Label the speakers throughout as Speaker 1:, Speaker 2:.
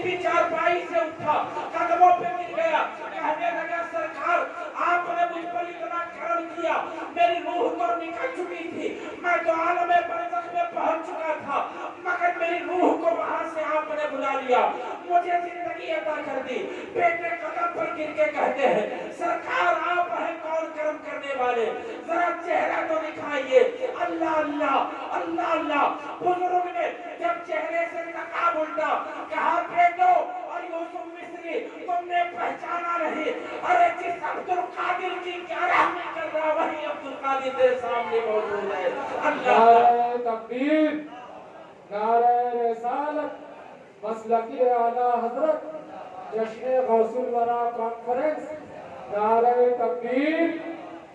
Speaker 1: भी चारपाई से उठा, कदमों पे गिर गया, कहने लगा सरकार आपने मुझ पर इतना करम किया, मेरी रूह तो निकल चुकी थी, मैं तो आलम बरज़ख में पहुंच चुका था, मगर मेरी रूह को वहां से आपने बुला लिया, मुझे जिंदगी अता कर दी। बेटे कदम पर गिर के कहते हैं सरकार आप हैं कौन करम करने वाले, जरा चेहरा तो दिखाइए। अल्लाह अल्लाह अल्लाह अल्लाह। बुजुर्ग ने जब चेहरे से नकाब उल्टा कहा बेटो और यूसुफ मिस्री तुमने पहचाना नहीं, अरे जिस अब्दुल कादिर की क्या रहमत कर रहा वही अब्दुल कादिर तेरे सामने मौजूद है। अल्लाह
Speaker 2: नारे तकबीर, नारे रिसालत, मसलकी आला हजरत, जश्न गौसुल वरा कॉन्फ्रेंस, नारे तकबीर,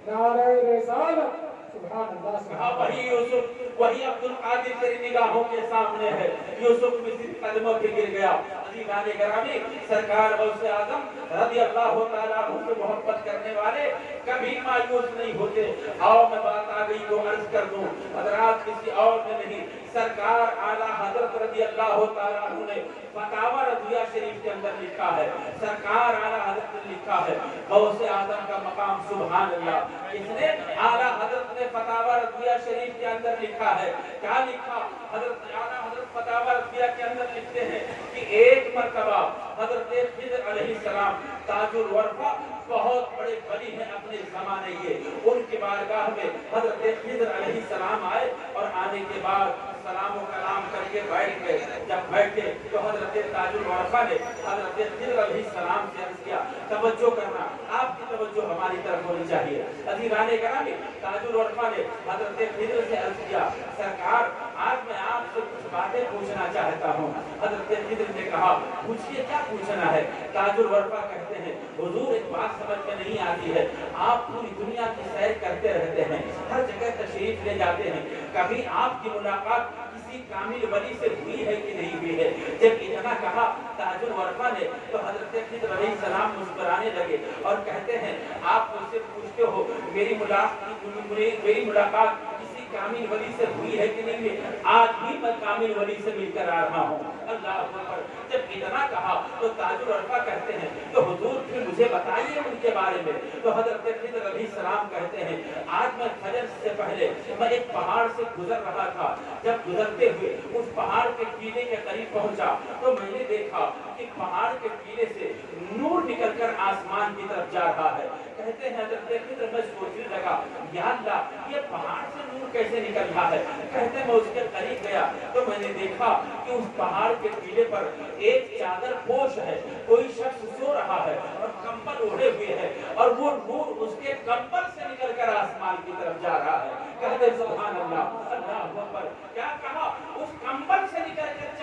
Speaker 2: नारे रिसालत, सुभान अल्लाह सुभान अल्लाह।
Speaker 1: वही यूसुफ वही अब्दुल कादिर तेरी निगाहों के सामने है। यूसुफ मिस्री कदमों पे गिर गया। अज़ीज़ान गिरामी, सरकार गौसे आज़म रज़ी अल्लाह तआला अन्हु से मोहब्बत करने वाले कभी मायूस नहीं होते। आओ मैं बात आ गई तो अर्ज कर दूं, हज़रात किसी और ने नहीं, सरकार आला हज़रत रज़ी अल्लाह तआला अन्हु ने फतावा रज़िया शरीफ के अंदर लिखा है, सरकार आला हज़रत ने लिखा है गौसे आज़म का मकाम, सुभान अल्लाह। इसने आला हज़रत ने फतावा रज़िया शरीफ के अंदर लिखा है, क्या लिखा? हज़रत आला हज़रत फतावा रज़िया के अंदर लिखते हैं कि एक मर्तबा हज़रत खिज़र अलैहिस्सलाम ताजुल वरफ़ा बहुत बड़े वली हैं अपने ज़माने के, उनकी बारगाह में हज़रत खिज़र अलैहिस्सलाम आए और आने के बाद सलाम व कलाम करके बैठ गए। जब बैठे तो हज़रत ताजुल वरफ़ा ने हज़रत खिज़र अलैहिस्सलाम से अर्ज़ किया, तवज्जो करना, आपकी तवज्जो हमारी तरफ होनी चाहिए। अज़ीज़ान गिरामी, ताजुल वरफ़ा ने हज़रत खिज़र से अर्ज़ किया, सरकार आज मैं आपसे कुछ बातें पूछना चाहता हूँ। हज़रत खिज़र ने कहा पूछिए, क्या पूछना है? ताजुल वरफ़ा कहते हैं हुजूर एक बात समझ में नहीं आती है, आप पूरी दुनिया की सैर करते रहते हैं, हर जगह तशरीफ ले जाते हैं, कभी आपकी मुलाकात किसी कामिल वली से हुई है कि नहीं हुई है? जब इतना कहा ताजुल वरफ़ा ने तो हज़रत खिज़र अलैहिस्सलाम मुस्कुराने लगे और कहते हैं आप मुझसे पूछते हो मेरी मुलाकात किसी कामिल वली से हुई है कि नहीं हुई? आज भी मैं कामिल वली से मिलकर आ रहा हूँ। अल्लाह अकबर। जब इतना कहा तो ताजुल वरफ़ा कहते हैं तो हुजूर फिर मुझे बताइए उनके बारे में। तो हज़रत खिज़र अलैहिस्सलाम कहते हैं आज मैं फजर से पहले मैं एक पहाड़ से गुजर रहा था, जब गुजरते हुए उस पहाड़ के टीले के करीब पहुंचा तो मैंने देखा कि पहाड़ के टीले से नूर निकलकर आसमान की तरफ जा रहा है। कहते हैं हज़रत खिज़र मैं सोचने लगा या अल्लाह ये पहाड़ से नूर कैसे निकल रहा है? कहते मैं उसके करीब गया तो मैंने देखा कि उस पहाड़ के टीले पर एक चादर पोश है, कोई शख्स सो रहा है और कंबल ओढ़े हुए है और वो नूर उसके कंबल से निकलकर आसमान की तरफ जा रहा है। कहते सुभान अल्लाह, अल्लाह अकबर। क्या कहा? उस कंबल से निकलकर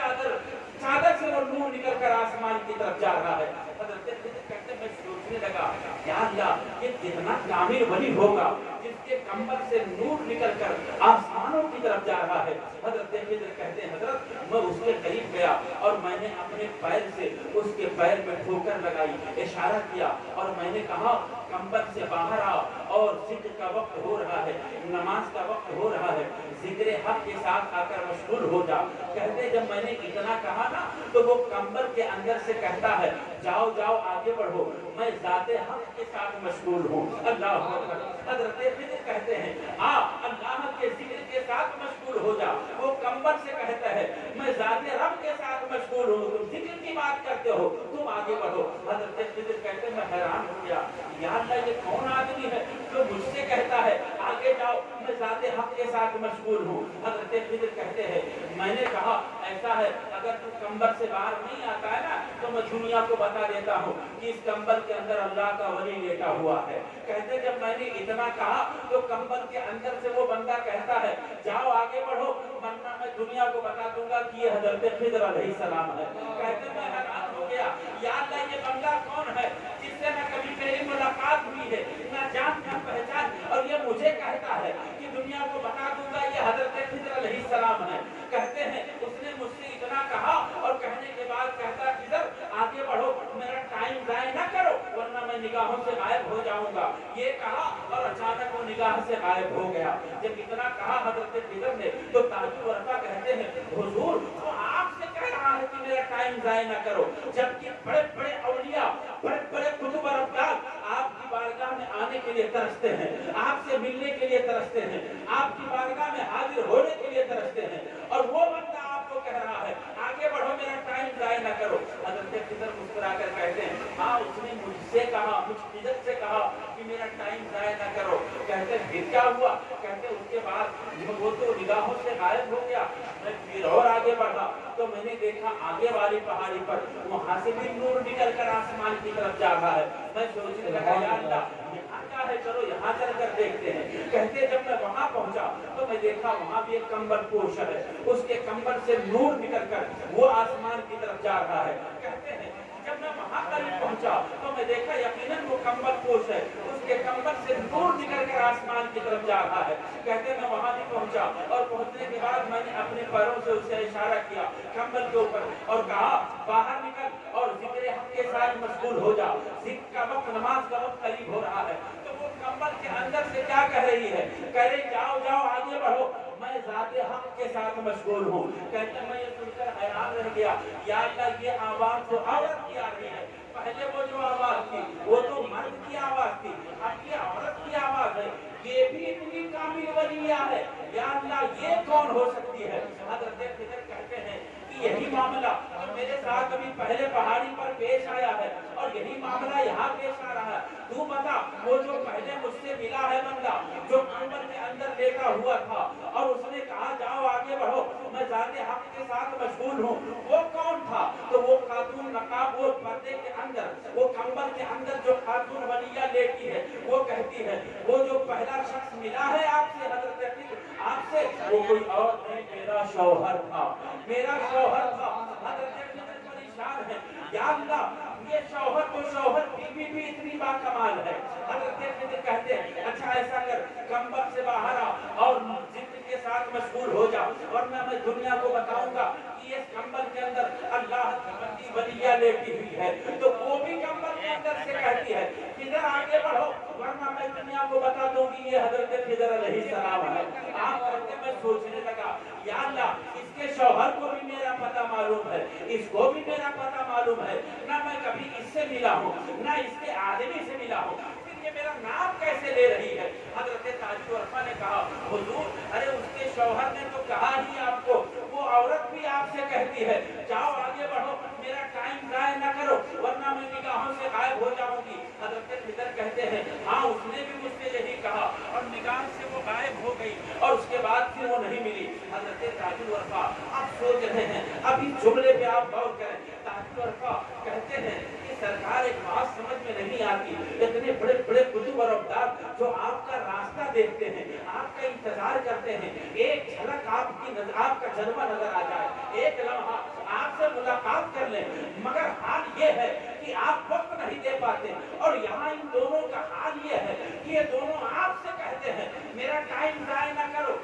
Speaker 1: चादर से वो नूर निकलकर आसमान की तरफ जा रहा है। हज़रत खिज़र कहते मैं सोचने लगा या अल्लाह ये कितना कामिल वली होगा जिसके कंबल से नूर निकलकर आसमानों की तरफ जा रहा है। हज़रत खिज़र कहते हैं हज़रत मैं उसके करीब गया और मैंने अपने पैर से उसके पैर में ठोकर लगाई, इशारा किया और मैंने कहा कंबल से बाहर आओ और जिक्र का वक्त हो रहा है, नमाज का वक्त हो रहा है, जिक्र हक के साथ आकर मशगूल हो जा। कहते जब मैंने इतना कहा ना तो वो कंबल के अंदर से कहता है जाओ जाओ आगे बढ़ो, मैं ज़ाते हक के साथ मशगूल हूँ। अल्लाह अकबर। हज़रत खिज़र कहते हैं आ अल्लाह के जिक्र के साथ मशगूल हो जा। वो कंबल से कहता है मैं ज़ाते रब के साथ मशगूल हूँ, तुम जिक्र की बात करते हो, तुम आगे बढ़ो। हज़रत खिज़र कहते हैं मैं हैरान हो गया या अल्लाह ये कौन आदमी है जो मुझसे कहता है आगे जाओ, मैं ज़ाते हक के साथ मशगूल हूँ। हज़रत खिज़र कहते हैं मैंने कहा ऐसा है अगर तू कंबल से बाहर नहीं आता है ना तो मैं दुनिया को बता देता हूँ कि इस कंबल के अंदर अल्लाह का वली लेटा हुआ है। कहते जब मैंने इतना कहा तो कंबल के अंदर से वो बंदा कहता है जाओ आगे बढ़ो वरना मैं दुनिया को बता दूंगा कि ये हज़रत खिज़र अलैहिस्सलाम है। कहते मैं हैरान हो गया या अल्लाह ये बंदा कौन है जिससे न कभी मेरी मुलाकात हुई है, न जान न पहचान, और ये मुझे कहता है कि दुनिया को बता दूंगा ये हज़रत खिज़र अलैहिस्सलाम है। कहते हैं उसने मुझसे इतना कहा और कहने के बाद कहता खिज़र आगे बढ़ो, मेरा टाइम ज़ाया न करो वरना मैं निगाहों से गायब हो जाऊंगा। ये कहा और अचानक वो निगाह से गायब हो गया। जब इतना कहा हज़रत खिज़र ने तो ताजुल वरफ़ा कहते हैं हुजूर वो आपसे कह रहा है कि मेरा टाइम जाया न करो। जबकि बड़े बड़े औलिया, बड़े बड़े कुतुब और अब्दाल आपकी बारगाह में आने के लिए तरसते हैं, आपसे मिलने के लिए तरसते हैं, आपकी बारगाह में हाजिर होने के लिए तरसते हैं, और वो बंदा आपको कह रहा है आगे बढ़ो, मेरा टाइम जाया न करो। हजरत खिदर मुस्कुराकर कहते हैं हाँ, उसने मुझसे कहा, मुझ खिदर से कहा कि मेरा टाइम जाया न करो। कहते हैं फिर क्या हुआ? कहते हैं उसके बाद वो तो निगाहों से गायब हो गया। मैं फिर और आगे बढ़ा तो मैंने देखा आगे वाली पहाड़ी पर वहां से भी नूर निकल कर आसमान की तरफ जा रहा है। मैं सोचने लगा या अल्लाह यहाँ क्या है, चलो यहाँ चलकर देखते हैं। कहते जब मैं वहां पहुंचा तो मैं देखा वहां भी एक कंबल पोश है, उसके कंबल से नूर निकल कर वो आसमान की तरफ जा रहा है। कहते हैं जब मैं वहां करीब पहुंचा तो मैं देखा यकीनन वो कंबल पोश है, उसके कंबल से नूर निकल कर आसमान की तरफ जा रहा है। कहते मैं वहां भी पहुंचा और पहुंचने के बाद मैंने अपने पैरों से उसे इशारा किया कंबल के ऊपर और कहा बाहर निकल और जिक्र हक के साथ मशगूल हो जा, जिक्र का वक्त, नमाज का वक्त करीब हो रहा है। तो वो कंबल के अंदर से क्या कह रही है? कह रही जाओ जाओ आगे बढ़ो, मैं ज़ाते हक के साथ मशगूल हूँ। कहते मैं ये सुनकर हैरान रह गया, या अल्लाह ये आवाज तो औरत की आ रही है। पहले वो जो आवाज थी वो तो मर्द की आवाज थी, अब ये औरत की आवाज है। ये भी इतनी कामिल वलिया है, या अल्लाह ये कौन हो सकती है? हज़रत खिदर कहते हैं कि यही मामला जो मेरे साथ अभी पहले पहाड़ी पर पेश आया है और यही मामला यहाँ पेश आ रहा है। तू बता, वो जो पहले मुझसे मिला है बंदा जो कंबल के अंदर लेटा हुआ था और उसने कहा जाओ आगे बढ़ो, मैं ज़ाते हक के साथ मशगूल हूँ, वो कौन था? तो वो खातून नकाब, वो पर्दे के अंदर, वो कंबल के अंदर जो खातून वलिया लेटी है, वो कहती है वो जो पहला शख्स मिला है आपसे, हज़रत खिदर आपसे, वो कोई और नहीं, मेरा शौहर था, मेरा शौहर था। हज़रत खिदर परेशान है, या अल्लाह ये शौहर तो शौहर, बीवी भी इतनी बाकमाल है। हज़रत खिदर कहते हैं अच्छा ऐसा कर, कंबल से बाहर आ और जिक्र के साथ मशगूल हो जा, वरना मैं दुनिया को बताऊंगा कि ये कंबल के अंदर अल्लाह की बंदी वलिया लेटी हुई है। तो वो भी कंबल के अंदर से कहती है किधर आगे बढ़ो, वरना मैं दुनिया को बता दूंगी ये हज़रत खिदर अलैहिस्सलाम है। आप कहते मैं सोचने लगा या अल्लाह इसके शौहर को भी मेरा पता मालूम है, इसको भी मेरा पता मालूम है, ना मैं कभी इससे मिला हूँ ना इसके आदमी से मिला हूँ, फिर ये मेरा नाम कैसे ले रही है? हज़रत ताजुल वरफ़ा ने कहा हुजूर, अरे उसके शौहर ने तो कहा ही आपको, वो औरत भी आपसे कहती है जाओ आगे बढ़ो, मेरा टाइम ज़ाया न करो, वरना मैं निगाहों से गायब हो जाऊंगी। हज़रत खिदर कहते हैं हाँ, उसने भी मुझसे यही कहा और निगाह से वो गायब हो गई और उसके बाद फिर वो नहीं मिली। हज़रत ताजुल वरफ़ा आप सोच रहे हैं, अभी जुमले पे आप गौर करें। ताजुल वरफ़ा कहते हैं कि सरकार एक बात समझ में नहीं आती, इतने बड़े बड़े कुतुब और अब्दाल जो आपका रास्ता देखते हैं, आपका इंतजार करते हैं, एक झलक आपका जलवा नजर आ जाए, एक लम्हा आपसे मुलाकात कर लें, मगर हाल ये है कि आप वक्त नहीं दे पाते। और यहाँ इन दोनों का हाल ये है कि ये दोनों आपसे कहते हैं मेरा टाइम ज़ाया न करो,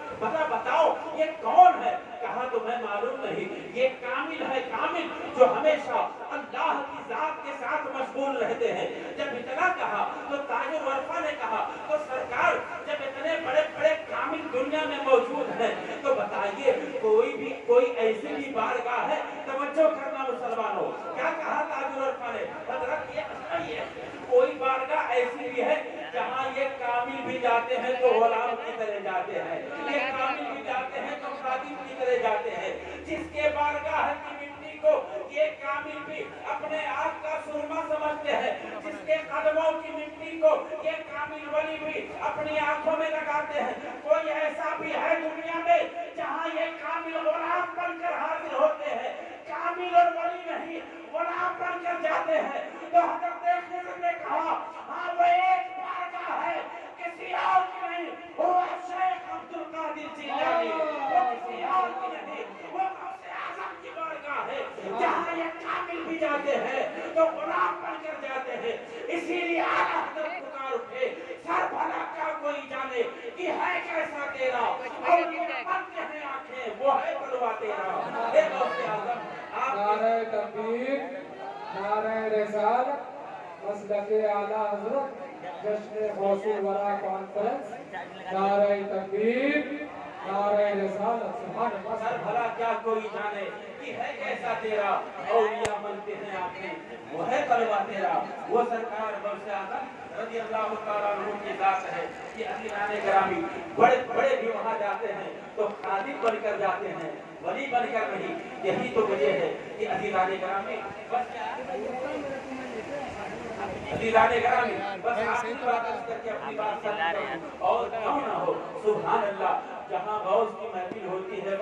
Speaker 1: बताओ ये कौन है? कहा तो मैं मालूम नहीं, ये कामिल है, कामिल जो हमेशा अल्लाह की जात के साथ मशगूल रहते हैं। जब इतना कहा तो ताजुल वरफ़ा ने कहा तो सरकार जब इतने बड़े बड़े कामिल दुनिया में मौजूद हैं तो बताइए कोई ऐसी भी बारगाह है? तवज्जो करना मुसलमानों, क्या कहा ताजुल वरफ़ा ने? हज़रत ये कोई बारगाह ऐसी भी है जहाँ ये कामिल भी जाते हैं तो गुलाम की तरह जाते हैं, ये कामिल भी जाते हैं तो खादिम की तरह जाते हैं। जिसके बारगाह की मिट्टी को ये कामिल भी अपने आप का सुरमा समझते हैं, जिसके कदमों की मिट्टी को ये कामिल वली भी अपनी आंखों में लगाते हैं। कोई ऐसा भी है दुनिया में जहाँ ये कामिल गुलाम बनकर हाजिर होते हैं, कामिल और वली नहीं गुलाम बनकर जाते हैं। तो हज़रत खिदर ने कहा हाँ, वो एक बारगाह है, किसी और की नहीं, वो शेख अब्दुल कादिर जिलानी, वो किसी और की नहीं, वो गौसे आज़म की बारगाह है जहाँ ये कामिल भी जाते हैं तो गुलाम बनकर जाते हैं। इसीलिए आला हज़रत पुकार उठे, सर भला क्या कोई जाने कि है कैसा तेरा, और ये बनते हैं आंखें, वो है तलवा तेरा। हे गौसे आज़म,
Speaker 2: नारे तकबीर, नारे रिसालत, मसलके आला हज़रत, जश्न गौसुल वरा कॉन्फ्रेंस, नारे तकबीर, नारे रिसालत सुभान अल्लाह
Speaker 1: सर भला क्या कोई जाने कि है कैसा तेरा औलिया बनते हैं आपने वो है तलवा तेरा वो सरकार गौसे आजम रज़ी अल्लाह तआला अन्हु की जात है कि अज़ीज़ान गिरामी बड़े बड़े भी वहाँ जाते हैं तो खादिम बनकर जाते हैं वली बनकर नहीं। यही तो वजह है कि अज़ीज़ान गिरामी बस अज़ीज़ान गिरामी बस आखिरी बात करके अपनी बात समाप्त और क्यों ना हो सुभान अल्लाह जहाँ गौस की महफिल होती है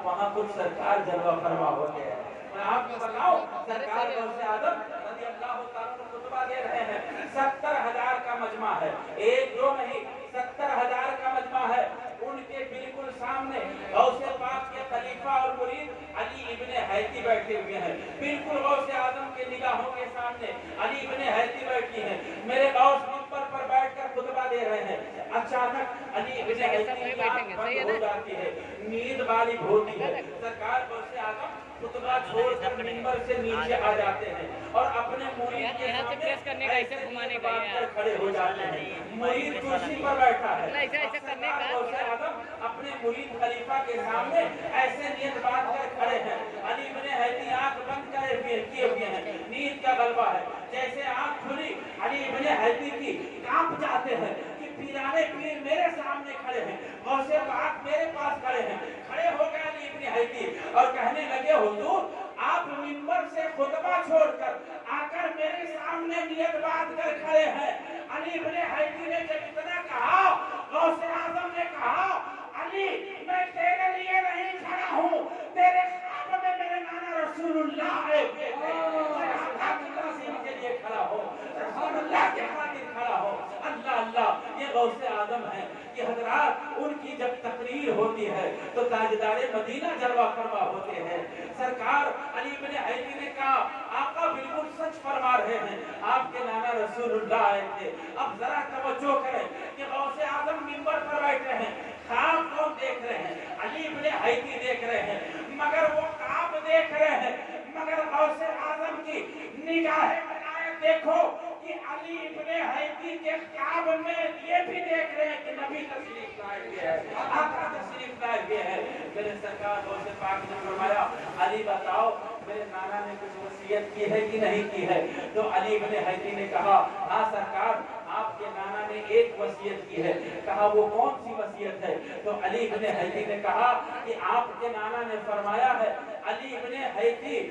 Speaker 1: वहाँ कुछ सरकार जलवा फरमा होते हैं। मैं आपको बताऊं सरकार गौसे आजम रज़ी अल्लाह तआला को खुतबा दे रहे हैं 70,000 का मजमा है एक दो नहीं 70,000 का मजमा है। उनके बिल्कुल सामने गौसे पाक के खलीफा और मुरीद अली इब्ने हैती बैठे हुए हैं। बिल्कुल गौसे आजम के निगाहों के सामने अली इब्ने हैती बैठी हैं। मेरे गौस मिंबर पर बैठकर खुतबा दे रहे हैं। अचानक अली इब्ने हैती की आंख बंद हो जाती है नींद वाली होती है। सरकार गौसे आजम खुतबा छोड़कर मिंबर से नीचे आ जाते हैं और अपने मुरीद के सामने ऐसे घुमाने के खड़े हो जाते हैं। मुरीद कुर्सी पर बैठा है गौसे आजम अपने मुरीद खलीफा के सामने ऐसे नीयत बांध कर खड़े हैं। अली इब्ने हैती आंख बंद किए हुए हैं नींद का गलबा है। जैसे आंख खुली अली इब्ने हैती की कांप जाते हैं कि पीराने पीर मेरे सामने खड़े हैं गौसे पाक मेरे पास खड़े हैं। खड़े हो गए अली इब्ने हैती और कहने लगे हुजूर आप मिंबर से खुतबा छोड़कर आकर मेरे सामने नियत बांध कर खड़े हैं। अली इब्ने हैती ने जब इतना कहा गौसे आजम ने कहा अली मैं तेरे लिए नहीं खड़ा हूँ तेरे ख्वाब में मेरे नाना रसूलुल्लाह है के लिए खड़ा हो अल्लाह के खातिर खड़ा हो। अल्लाह अल्लाह ये गौसे आजम है कि हजरात उनकी जब तकरीर होती है तो ताजदारे मदीना जलवा फरमा होते हैं। सरकार अली इब्ने हैती ने कहा आका बिल्कुल सच फरमा रहे हैं आपके नाना रसूलुल्लाह आए थे। अब जरा तवज्जो करें कि गौसे आजम मिंबर पर बैठे हैं ख्वाब कौन देख रहे हैं अली इब्ने हैती देख रहे हैं मगर वो ख्वाब देख रहे हैं मगर गौसे आजम की निगाहें बनाए देखो कि अली इब्ने हैती के ख्वाब में ये भी देख रहे हैं कि नबी तशरीफ लाए हुए हैं आका तशरीफ लाए हुए हैं। मेरे सरकार गौसे पाक ने फरमाया अली बताओ मेरे नाना ने कुछ वसीयत की है कि नहीं की है। तो अली इब्ने हैती ने कहा हाँ सरकार आपके नाना ने एक वसीयत की है। कहा वो कौन सी वसीयत है। तो अली इब्ने हैती ने कहा कि आपके नाना ने फरमाया है अली इब्ने हैती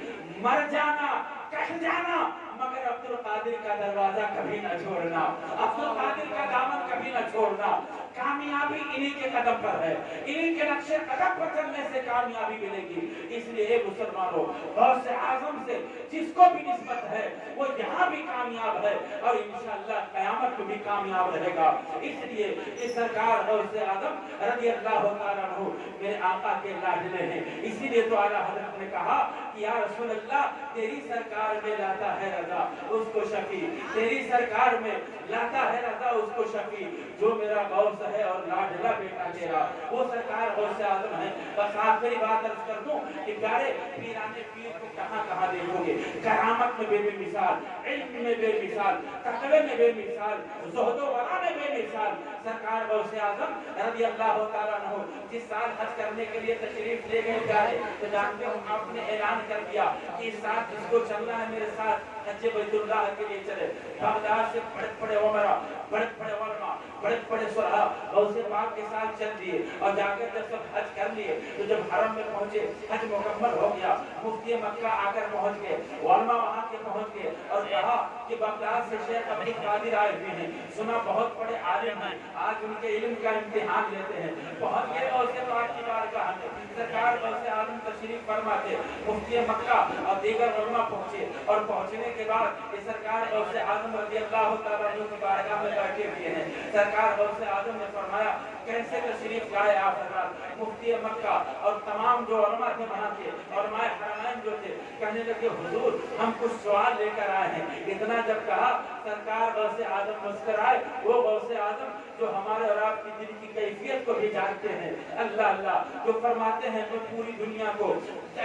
Speaker 1: मर जाना कट जाना मगर अब्दुल कादिर का दरवाजा कभी न छोड़ना अब्दुल कादिर का दामन कभी न छोड़ना। कामयाबी इन्हीं के कदम पर है इन्हीं के नक्शे कदम पर चलने से कामयाबी मिलेगी। इसलिए मुसलमानों गौसे आजम से जिसको भी निस्बत है वो यहाँ भी कामयाब है और इंशाअल्लाह क़यामत में भी कामयाब रहेगा। इसलिए इस सरकार गौसे आजम रज़ी अल्लाह तआला अन्हु मेरे आका के लाडले हैं। इसीलिए तो आला हज़रत ने कहा कि या रसूल अल्लाह तेरी सरकार में लाता है रजा उसको शफी तेरी सरकार में लाता है रजा उसको शफी जो मेरा गौस है और लाडला बेटा तेरा वो सरकार गौसे आजम है। बस आखिरी बात अर्ज कर दूं कि प्यारे पीराने पीर को कहां कहां देखोगे करामत में बेमिसाल इल्म में बेमिसाल तक़वे में बेमिसाल ज़ुहद व वरा में बेमिसाल सरकार गौसे आजम रज़ी अल्लाह तआला अन्हु जिस साल हज करने के लिए तशरीफ ले गए प्यारे तो जानते हो आपने ऐलान कर दिया कि इस साल जिसको चलना है मेरे साथ हज बैतुल्लाह के लिए चले। बगदाद से बड़े बड़े उमरा बड़े बड़े उलमा बड़े बड़े सुलहा गौसे पाक के साथ चल दिए और जाकर जब सब हज कर लिए तो जब हरम में पहुंचे हज मुकम्मल हो गया मुफ्ती मक्का आकर पहुंच गए उलमा वहां के पहुंच गए और कहा कि बगदाद से शेख अब्दुल कादिर आए हुए हैं सुना बहुत बड़े आलिम हैं आज उनके इल्म का इम्तिहान लेते हैं। पहुंच गए गौसे पाक की बारगाह में सरकार गौसे आजम तशरीफ फरमा थे मुफ्ती मक्का और दीगर उलमा पहुंचे और पहुंचने के बाद इस सरकार गौसे आजम रज़ी अल्लाह तआला अन्हु की बारगाह में बैठे हुए हैं। सरकार गौसे आजम ने फरमाया कैसे तशरीफ लाए आप हज़रात। मुफ्ती मक्का और तमाम जो उलमा थे वहाँ के उलमाए हरमैन जो थे कहने लगे हुजूर हम कुछ सवाल लेकर आए हैं। इतना जब कहा सरकार गौसे आजम मुस्कुराए वो गौसे आजम जो हमारे और आपकी दिल की कैफियत को भी जानते हैं अल्लाह अल्लाह जो फरमाते हैं मैं पूरी दुनिया को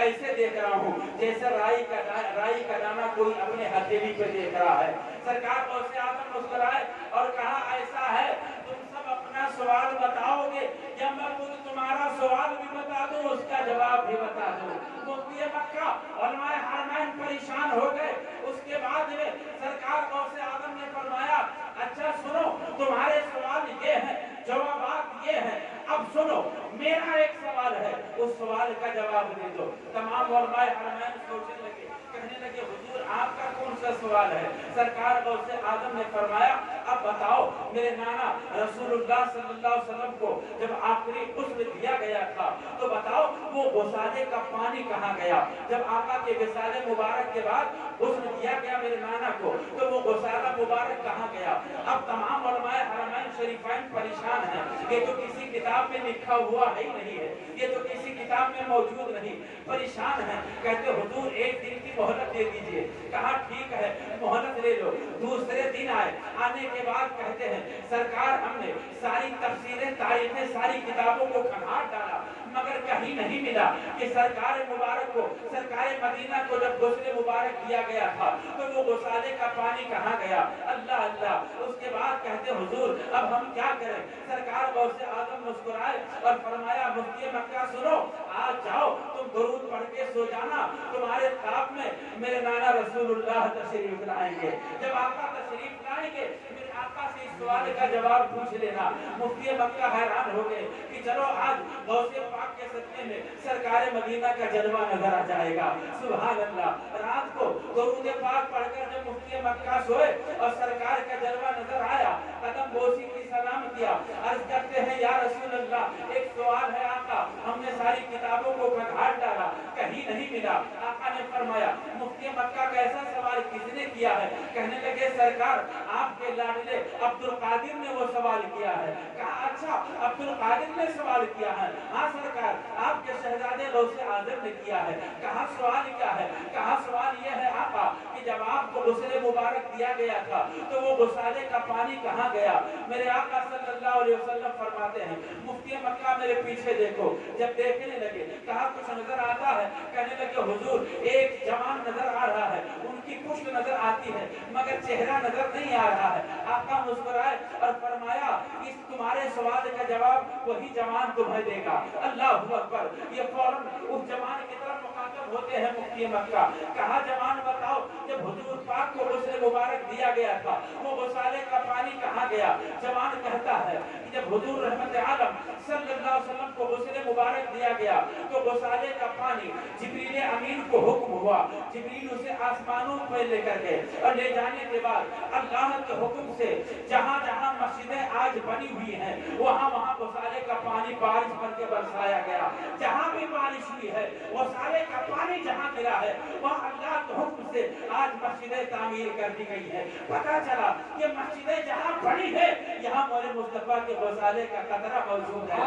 Speaker 1: ऐसे देख रहा हूँ जैसे राई का दाना कोई अपने हथेली पे देख रहा है। सरकार गौसे आजम मुस्कुराए और कहा ऐसा है तुम सब अपना सवाल बताओगे या मैं खुद तुम्हारा तुम्हारा सवाल भी बता दूं, उसका जवाब भी बता दूं। मुफ्ती मक्का उलमाए हरमैन परेशान हो गए। उसके बाद में सरकार गौसे आजम ने फरमाया, अच्छा सुनो, तुम्हारे सवाल ये हैं, जवाबात ये हैं, अब सुनो मेरा एक सवाल है, उस सवाल का जवाब दे दो। तमाम उलमाए हरमैन सोचने लगे, कहने लगे हुजूर आपका कौन सा सवाल है? सरकार गौसे आजम ने फरमाया, अब बताओ मेरे नाना रसूलुल्लाह सल्लल्लाहु अलैहि वसल्लम को जब आखिरी गुस्ल दिया गया था, तो बताओ वो गुसाले का पानी कहाँ गया? जब आका के विसाले मुबारक के बाद गुस्ल दिया गया मेरे नाना को, तो वो गुसाला मुबारक कहाँ गया? अब तमाम उलमाए हरमैन शरीफैन परेशान हैं, ये तो किसी किताब में लिखा हुआ है ही नहीं है, ये तो किसी किताब में मौजूद नहीं, परेशान है। कहते हुजूर एक दिन की मोहलत दे दीजिए। कहा ठीक है मोहलत ले लो। दूसरे दिन आए, आने के बाद कहते हैं सरकार हमने सारी तफसीरें तारीखें सारी किताबों को खंगाल डाला, मगर कहीं नहीं मिला कि सरकार मुबारक को, सरकार मदीना को जब गुस्ले मुबारक किया गया था तो वो गुसाले का पानी कहाँ गया? अल्लाह अल्लाह। उसके बाद कहते हुजूर अब हम क्या करें? सरकार गौसे आजम मुस्कुराए और फरमाया, मुफ्ती मक्का सुनो, आज जाओ तुम दुरूद पढ़ के सो जाना, तुम्हारे ख्वाब में मेरे नाना रसूलुल्लाह तशरीफ लाएंगे। जब आका तशरीफ लाएंगे मेरे आका से इस सवाल का जवाब पूछ लेना। मुफ्ती मक्का हैरान हो गए कि चलो आज गौसे पाक के सदके में सरकार मदीना का जलवा नजर आ जाएगा। सुभान अल्लाह। रात को दुरूद पाक पढ़कर जब मुफ्ती मक्का सोए और सरकार का जलवा नजर आया, कदम बोसी की सलाम किया, अर्ज करते हैं या रसूल अल्लाह एक सवाल है आका, हमने सारी किताबों को खंगाल डाला, कहीं नहीं मिला। आका ने फरमाया, मुफ्ती मक्का का ऐसा सवाल किसने किया है? कहने लगे सरकार आपके लाडले अब्दुल कादिर ने वो सवाल किया है। कहा अच्छा अब्दुल कादिर ने सवाल किया है? हाँ सरकार आपके शहजादे गौसे आजम ने किया है। कहा सवाल क्या है? कहा सवाल ये है आका कि जब आपको गुस्ले मुबारक दिया गया था तो वो गुसाले का पानी कहाँ गया? मेरे आका सल्लल्लाहु अलैहि वसल्लम फरमाते हैं, मुफ्ती मक्का मेरे पीछे देखो। जब देखने लगे कहा कुछ नजर आता है? कहने लगे हुजूर एक जवान नजर आ रहा है, उनकी पुष्ट नजर आती है मगर चेहरा नजर नहीं आ रहा है। आका मुस्कुराए और फरमाया, इस तुम्हारे सवाल का जवाब वही जवान तुम्हें देगा। अल्लाहु अकबर। ये फौरन उस जवान की तरफ मुखातब होते हैं मुफ्ती मक्का। कहा जवान बताओ जब हुजूर पाक को गुस्ले मुबारक दिया गया था वो गुसाले का पानी कहाँ गया? जवान कहता है कि जब हुजूर रहमत आलम सल्लल्लाहु अलैहि वसल्लम को गुस्ले मुबारक दिया गया तो गुसाले का पानी जिब्रील अमीन को हुक्म हुआ, जिब्रील उसे आसमानों पर लेकर गए और ले जाने के बाद अल्लाह के हुक्म से जहाँ जहाँ मस्जिदें आज बनी हुई हैं वहाँ वहाँ गुसाले का पानी बारिश करके बरसाया गया। जहाँ भी बारिश हुई है गुसाले का पानी जहाँ गिरा है वहाँ अल्लाह के हुक्म से आज मस्जिदें तामीर कर दी गई है। पता चला कि मस्जिदें जहाँ बनी है यहाँ मौला मुस्तफा के गुसाले का कतरा मौजूद है।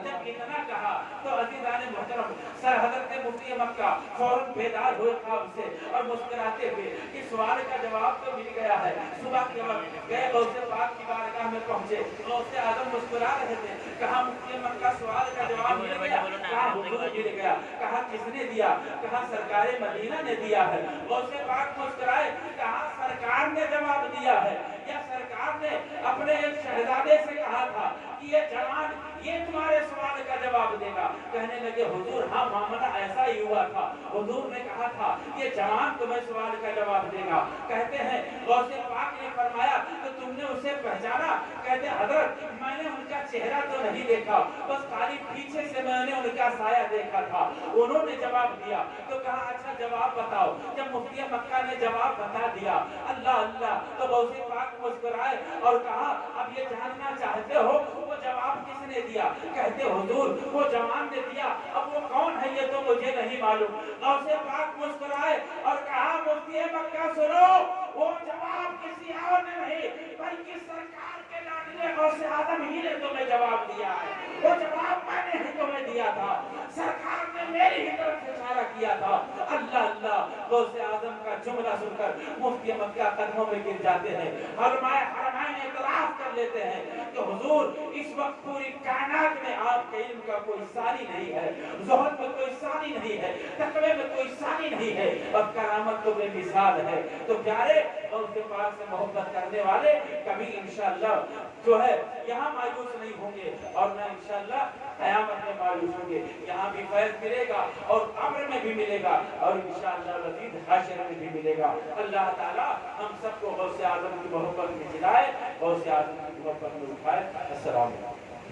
Speaker 1: जब इतना कहा तो अज़ीज़ान मुहतरम सर हज़रत मुफ्ती मक्का फौरन बेदार हुए ख्वाब से और मुस्कुराते हुए कि सवाल का जवाब तो मिल गया है। सुबह के वक्त गए गौसे पाक की बारगाह में पहुंचे, गौसे आजम मुस्कुरा रहे थे। कहा मुफ्ती मक्का सवाल का जवाब मिल गया? कहा हुजूर मिल गया। कहा किसने दिया? कहा सरकार मदीना ने दिया है। गौसे पाक मुस्कुराए, कहा सरकार ने जवाब दिया है या सरकार ने अपने एक शहजादे से कहा था कि ये जवान ये तुम्हारे सवाल का जवाब देगा? कहने लगे हुजूर हाँ मामला ऐसा ही हुआ था, हुजूर ने कहा था ये जवान तुम्हें सवाल का जवाब देगा। कहते हैं गौसे पाक ने फरमाया तो तुमने उसे पहचाना? कहते हजरत मैंने उनका चेहरा तो नहीं देखा, बस खाली पीछे से मैंने उनका साया देखा था। उन्होंने जवाब दिया तो कहा अच्छा जवाब बताओ। जब मुफ्ती मक्का ने जवाब बता दिया अल्लाह अल्लाह तो गौसे पाक मुस्कुराए और कहा अब ये जानना चाहते हो वो जवाब किसने दिया? कहते हुजूर वो जवान ने दिया, अब वो कौन है ये तो मुझे नहीं मालूम। गौसे पाक मुस्कुराए और कहा मुफ्ती मक्का सुनो, वो जवाब किसी और ने नहीं बल्कि सरकार के लाडले गौसे आजम ही ने तुम्हें जवाब दिया है। वो जवाब मैंने ही तुम्हें दिया था, सरकार ने मेरी ही तरफ से इशारा किया था। अल्लाह अल्लाह। गौसे आजम का जुमला सुनकर मुफ्ती मक्का कदमों में गिर जाते हैं। علماء اعتراف کر لیتے ہیں کہ حضور اس وقت پوری کائنات میں آپ کے علم کا کوئی ثانی نہیں ہے، زہد میں کوئی ثانی نہیں ہے، تقوی میں کوئی ثانی نہیں ہے، اور کرامت تو بے مثال ہے۔ تو پیارے غوث پاک سے محبت کرنے والے کبھی انشاءاللہ جو ہے یہاں مایوس نہیں ہوں گے، اور نہ انشاءاللہ قیامت میں مایوس ہوں گے۔ یہاں بھی فیض ملے گا اور قبر میں بھی ملے گا، اور انشاءاللہ مزید حشر میں بھی ملے گا۔ اللہ تعالی ہم سب کو غوث اعظم کی محبت میں جلائے، غوث اعظم کی محبت میں اٹھائے۔ السلام علیکم۔